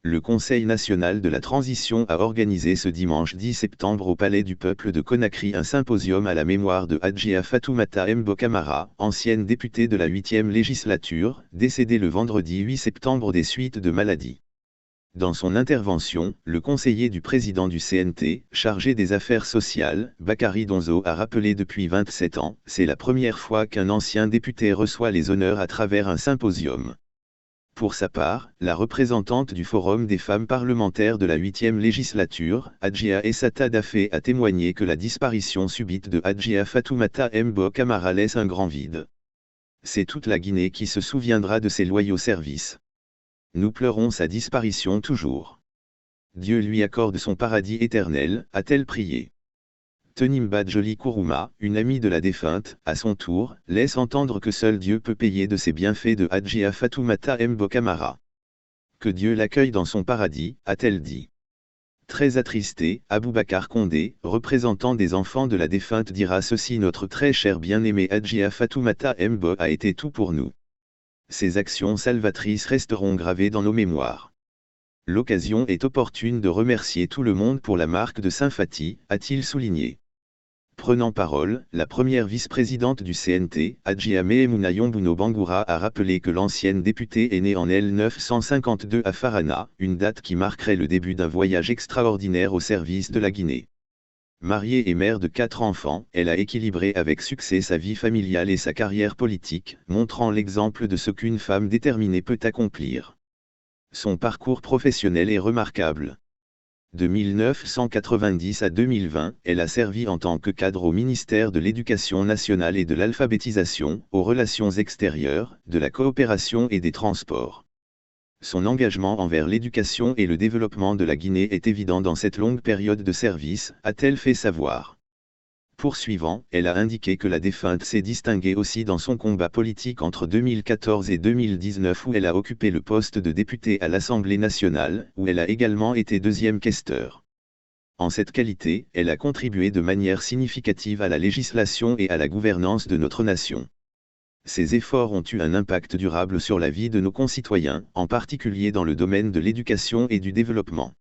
Le Conseil national de la transition a organisé ce dimanche 10 septembre au Palais du Peuple de Conakry un symposium à la mémoire de Hadjia Fatoumata Mbo Camara, ancienne députée de la 8e législature, décédée le vendredi 8 septembre des suites de maladie. Dans son intervention, le conseiller du président du CNT, chargé des affaires sociales, Bakary Donzo a rappelé depuis 27 ans, c'est la première fois qu'un ancien député reçoit les honneurs à travers un symposium. Pour sa part, la représentante du Forum des femmes parlementaires de la 8e législature, Hadjia Essata Dafé, a témoigné que la disparition subite de Hadjia Fatoumata Mbo Camara laisse un grand vide. C'est toute la Guinée qui se souviendra de ses loyaux services. Nous pleurons sa disparition toujours. Dieu lui accorde son paradis éternel, a-t-elle prié. Tenimba Joli Kourouma, une amie de la défunte, à son tour, laisse entendre que seul Dieu peut payer de ses bienfaits de Hadjia Fatoumata Mbo Camara. Que Dieu l'accueille dans son paradis, a-t-elle dit. Très attristé, Aboubacar Condé, représentant des enfants de la défunte, dira ceci: notre très cher bien-aimé Hadjia Fatoumata Mbo a été tout pour nous. Ses actions salvatrices resteront gravées dans nos mémoires. L'occasion est opportune de remercier tout le monde pour la marque de sympathie, a-t-il souligné. Prenant parole, la première vice-présidente du CNT, Hadjia Mehemouna Yombouno Bangoura, a rappelé que l'ancienne députée est née en 1952 à Farana, une date qui marquerait le début d'un voyage extraordinaire au service de la Guinée. Mariée et mère de 4 enfants, elle a équilibré avec succès sa vie familiale et sa carrière politique, montrant l'exemple de ce qu'une femme déterminée peut accomplir. Son parcours professionnel est remarquable. De 1990 à 2020, elle a servi en tant que cadre au ministère de l'Éducation nationale et de l'Alphabétisation, aux Relations extérieures, de la coopération et des transports. Son engagement envers l'éducation et le développement de la Guinée est évident dans cette longue période de service, a-t-elle fait savoir. Poursuivant, elle a indiqué que la défunte s'est distinguée aussi dans son combat politique entre 2014 et 2019 où elle a occupé le poste de députée à l'Assemblée nationale, où elle a également été deuxième questeur. En cette qualité, elle a contribué de manière significative à la législation et à la gouvernance de notre nation. Ces efforts ont eu un impact durable sur la vie de nos concitoyens, en particulier dans le domaine de l'éducation et du développement.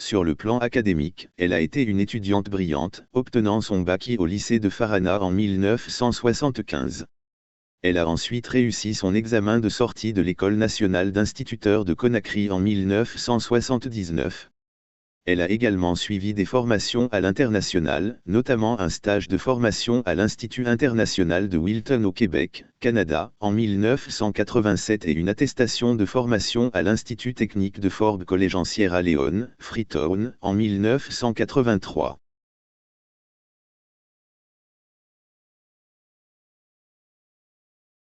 Sur le plan académique, elle a été une étudiante brillante, obtenant son bac au lycée de Farana en 1975. Elle a ensuite réussi son examen de sortie de l'École nationale d'instituteurs de Conakry en 1979. Elle a également suivi des formations à l'international, notamment un stage de formation à l'Institut international de Wilton au Québec, Canada, en 1987 et une attestation de formation à l'Institut technique de Forbes College en Sierra Leone, Freetown, en 1983.